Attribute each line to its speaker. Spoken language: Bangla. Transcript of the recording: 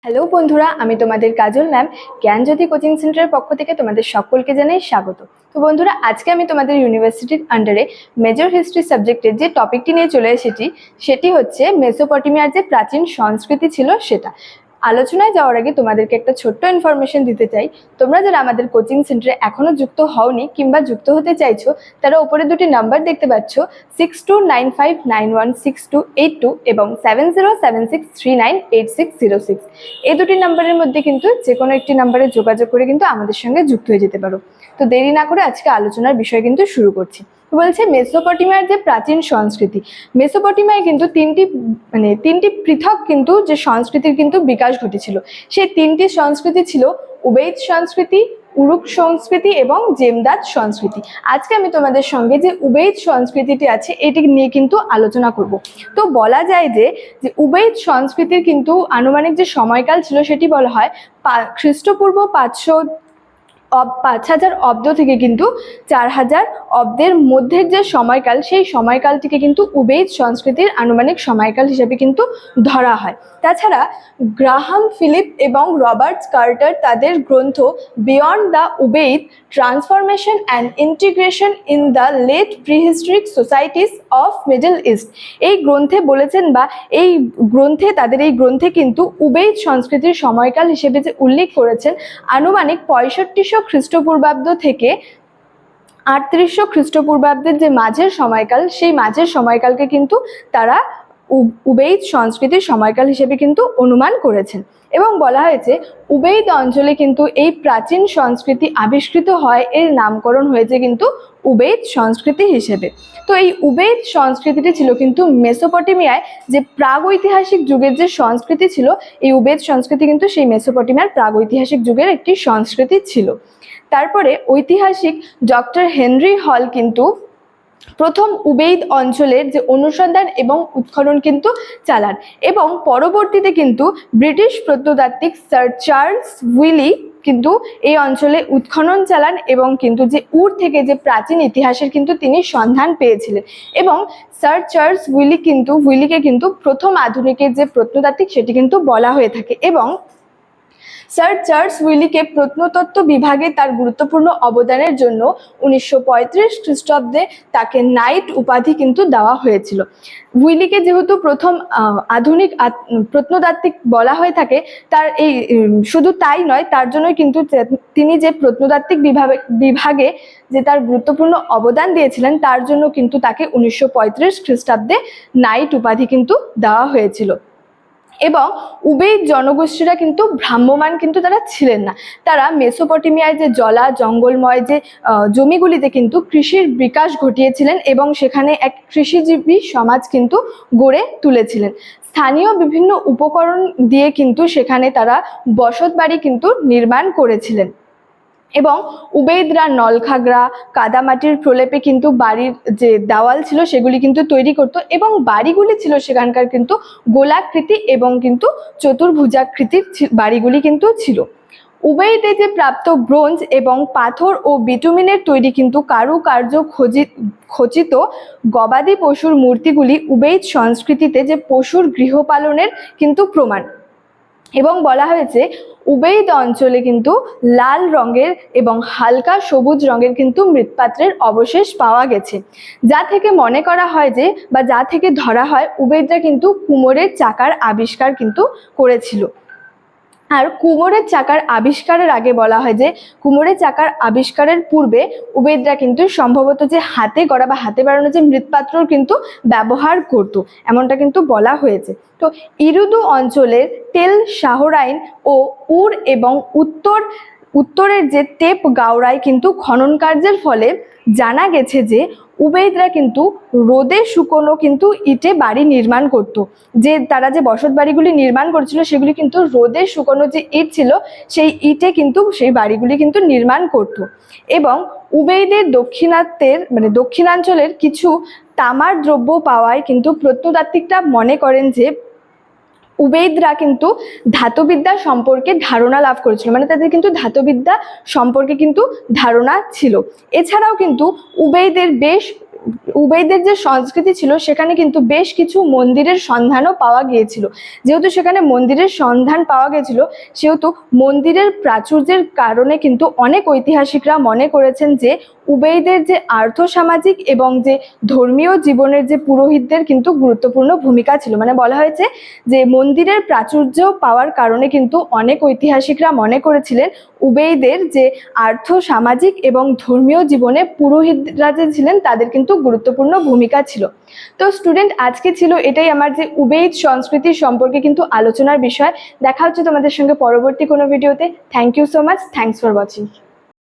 Speaker 1: হ্যালো বন্ধুরা, আমি তোমাদের কাজল ম্যাম জ্ঞানজ্যোতি কোচিং সেন্টারের পক্ষ থেকে তোমাদের সকলকে জানাই স্বাগত। তো বন্ধুরা, আজকে আমি তোমাদের ইউনিভার্সিটির আন্ডারে মেজর হিস্ট্রি সাবজেক্টের যে টপিকটি নিয়ে চলে এসেছি সেটি হচ্ছে মেসোপটেমিয়ার যে প্রাচীন সংস্কৃতি ছিল সেটা। আলোচনায় যাওয়ার আগে তোমাদেরকে একটা ছোট্ট ইনফরমেশন দিতে চাই। তোমরা যারা আমাদের কোচিং সেন্টারে এখনো যুক্ত হওনি কিংবা যুক্ত হতে চাইছো, তারা উপরে দুটি নাম্বার দেখতে পাচ্ছ, 6295916282 এবং 7076398606। এই দুটি নাম্বারের মধ্যে কিন্তু যে কোনো একটি নাম্বারে যোগাযোগ করে কিন্তু আমাদের সঙ্গে যুক্ত হয়ে যেতে পারো। তো দেরি না করে আজকে আলোচনার বিষয় কিন্তু শুরু করছি। বলছে মেসোপটেমিয়ার যে প্রাচীন সংস্কৃতি, মেসোপটেমিয়ায় কিন্তু তিনটি পৃথক কিন্তু যে সংস্কৃতির কিন্তু বিকাশ ঘটেছিল। সেই তিনটি সংস্কৃতি ছিল উবেইদ সংস্কৃতি, উরুক সংস্কৃতি এবং জেমদাদ সংস্কৃতি। আজকে আমি তোমাদের সঙ্গে যে উবেইদ সংস্কৃতিটি আছে এটি নিয়ে কিন্তু আলোচনা করব। তো বলা যায় যে উবেইদ সংস্কৃতির কিন্তু আনুমানিক যে সময়কাল ছিল সেটি বলা হয় খ্রিস্টপূর্ব 5000 অব্দ থেকে কিন্তু 4000 অব্দের মধ্যের যে সময়কাল, সেই সময়কালটিকে কিন্তু উবেইদ সংস্কৃতির আনুমানিক সময়কাল হিসেবে কিন্তু ধরা হয়। তাছাড়া গ্রাহাম ফিলিপ এবং রবার্ট কার্টার তাদের গ্রন্থ beyond the Ubaid transformation and integration in the late prehistoric societies of Middle East, এই গ্রন্থে বলেছেন বা এই গ্রন্থে কিন্তু উবেইদ সংস্কৃতির সময়কাল হিসেবে যে উল্লেখ করেছেন আনুমানিক 6500 খ্রিস্টপূর্বাব্দ থেকে 3800 খ্রিস্টপূর্বাব্দের যে মাঝের সময়কাল, সেই মাঝের সময়কালকে কিন্তু তারা উবেইদ সংস্কৃতির সময়কাল হিসেবে কিন্তু অনুমান করেছেন। এবং বলা হয়েছে উবেইদ অঞ্চলে কিন্তু এই প্রাচীন সংস্কৃতি আবিষ্কৃত হয়, এর নামকরণ হয়েছে কিন্তু উবেইদ সংস্কৃতি হিসেবে। তো এই উবেইদ সংস্কৃতিটি ছিল কিন্তু মেসোপটেমিয়ায় যে প্রাগৈতিহাসিক যুগের যে সংস্কৃতি ছিল, এই উবেইদ সংস্কৃতি কিন্তু সেই মেসোপটেমিয়ার প্রাগৈতিহাসিক যুগের একটি সংস্কৃতি ছিল। তারপরে ঐতিহাসিক ডক্টর হেনরি হল কিন্তু প্রথম উবেইদ অঞ্চলের যে অনুসন্ধান এবং উৎখনন কিন্তু চালান, এবং পরবর্তীতে কিন্তু ব্রিটিশ প্রত্নতাত্ত্বিক স্যার চার্লস উইলি কিন্তু এই অঞ্চলে উৎখনন চালান এবং কিন্তু যে থেকে যে প্রাচীন ইতিহাসের কিন্তু তিনি সন্ধান পেয়েছিলেন। এবং স্যার চার্লস উইলিকে কিন্তু প্রথম আধুনিকের যে প্রত্নতাত্ত্বিক সেটি কিন্তু বলা হয়ে থাকে। এবং স্যার চার্লস উইলিকে প্রত্নতত্ত্ব বিভাগে তার গুরুত্বপূর্ণ অবদানের জন্য 1935 খ্রিস্টাব্দে তাকে নাইট উপাধি কিন্তু দেওয়া হয়েছিল। উইলিকে যেহেতু প্রথম আধুনিক প্রত্নতাত্ত্বিক বলা হয়ে থাকে, তার এই শুধু তাই নয়, তার জন্যই কিন্তু তিনি যে প্রত্নতাত্ত্বিক বিভাগে যে তার গুরুত্বপূর্ণ অবদান দিয়েছিলেন, তার জন্য কিন্তু তাকে 1935 খ্রিস্টাব্দে নাইট উপাধি কিন্তু দেওয়া হয়েছিল। এবং উবেইদ জনগোষ্ঠীরা কিন্তু ভ্রাম্যমান কিন্তু তারা ছিলেন না। তারা মেসোপটেমিয়ায় যে জলা জঙ্গলময় যে জমিগুলিতে কিন্তু কৃষির বিকাশ ঘটিয়েছিলেন এবং সেখানে এক কৃষিজীবী সমাজ কিন্তু গড়ে তুলেছিলেন। স্থানীয় বিভিন্ন উপকরণ দিয়ে কিন্তু সেখানে তারা বসত বাড়ি কিন্তু নির্মাণ করেছিলেন। এবং উবেইদরা নলখাগড়া, কাদামাটির প্রলেপে কিন্তু বাড়ির যে দেওয়াল ছিল সেগুলি কিন্তু তৈরি করত, এবং বাড়িগুলি ছিল সেখানকার কিন্তু গোলাকৃতি এবং কিন্তু চতুর্ভুজাকৃতির বাড়িগুলি কিন্তু ছিল। উবেইদে যে প্রাপ্ত ব্রোঞ্জ এবং পাথর ও বিটুমিনের তৈরি কিন্তু কারুকার্য খচিত গবাদি পশুর মূর্তিগুলি উবেইদ সংস্কৃতিতে যে পশুর গৃহপালনের কিন্তু প্রমাণ। এবং বলা হয়েছে উবেইদ অঞ্চলে কিন্তু লাল রঙের এবং হালকা সবুজ রঙের কিন্তু মৃৎপাত্রের অবশেষ পাওয়া গেছে, যা থেকে মনে করা হয় যে বা যা থেকে ধরা হয় উবেইদরা কিন্তু কুমোরের চাকার আবিষ্কার কিন্তু করেছিল। আর কুমোরের চাকার আবিষ্কারের আগে বলা হয় যে কুমোরের চাকার আবিষ্কারের পূর্বে উবেইদরা কিন্তু সম্ভবত যে হাতে গড়া বা হাতে বানানো যে মৃৎপাত্র কিন্তু ব্যবহার করত, এমনটা কিন্তু বলা হয়েছে। তো ইরুদু অঞ্চলের তেল শাহরাইন ও উর এবং উত্তরের যে টেপ গাওরায় কিন্তু খনন কার্যের ফলে জানা গেছে যে উবেইদরা কিন্তু রোদে শুকনো কিন্তু ইটে বাড়ি নির্মাণ করত। যে তারা যে বসত বাড়িগুলি নির্মাণ করছিল সেগুলি কিন্তু রোদে শুকনো যে ইট ছিল সেই ইটে কিন্তু সেই বাড়িগুলি কিন্তু নির্মাণ করত। এবং উবেইদের দক্ষিণাঞ্চলের কিছু তামার দ্রব্য পাওয়ায় কিন্তু প্রত্নতাত্ত্বিকরা মনে করেন যে উবেইদরা কিন্তু ধাতুবিদ্যা সম্পর্কে ধারণা লাভ করেছিল, মানে তাদের কিন্তু ধাতুবিদ্যা সম্পর্কে কিন্তু ধারণা ছিল। এছাড়াও কিন্তু উবেইদের বেশ উবেইদের যে সংস্কৃতি ছিল সেখানে কিন্তু বেশ কিছু মন্দিরের সন্ধানও পাওয়া গিয়েছিল। যেহেতু সেখানে মন্দিরের সন্ধান পাওয়া গেছিল, সেহেতু মন্দিরের প্রাচুর্যের কারণে কিন্তু অনেক ঐতিহাসিকরা মনে করেছেন যে উবেইদের যে আর্থসামাজিক এবং যে ধর্মীয় জীবনের যে পুরোহিতদের কিন্তু গুরুত্বপূর্ণ ভূমিকা ছিল। মানে বলা হয়েছে যে মন্দিরের প্রাচুর্য পাওয়ার কারণে কিন্তু অনেক ঐতিহাসিকরা মনে করেছিলেন উবেইদের যে সামাজিক এবং ধর্মীয় জীবনে পুরোহিতরা যে ছিলেন তাদের কিন্তু গুরুত্বপূর্ণ ভূমিকা ছিল। তো স্টুডেন্ট, আজকে ছিল এটাই আমার যে উবেইদ সংস্কৃতি সম্পর্কে কিন্তু আলোচনার বিষয়। দেখা হচ্ছে তোমাদের সঙ্গে পরবর্তী কোনো ভিডিওতে। Thank you so much, thanks for watching.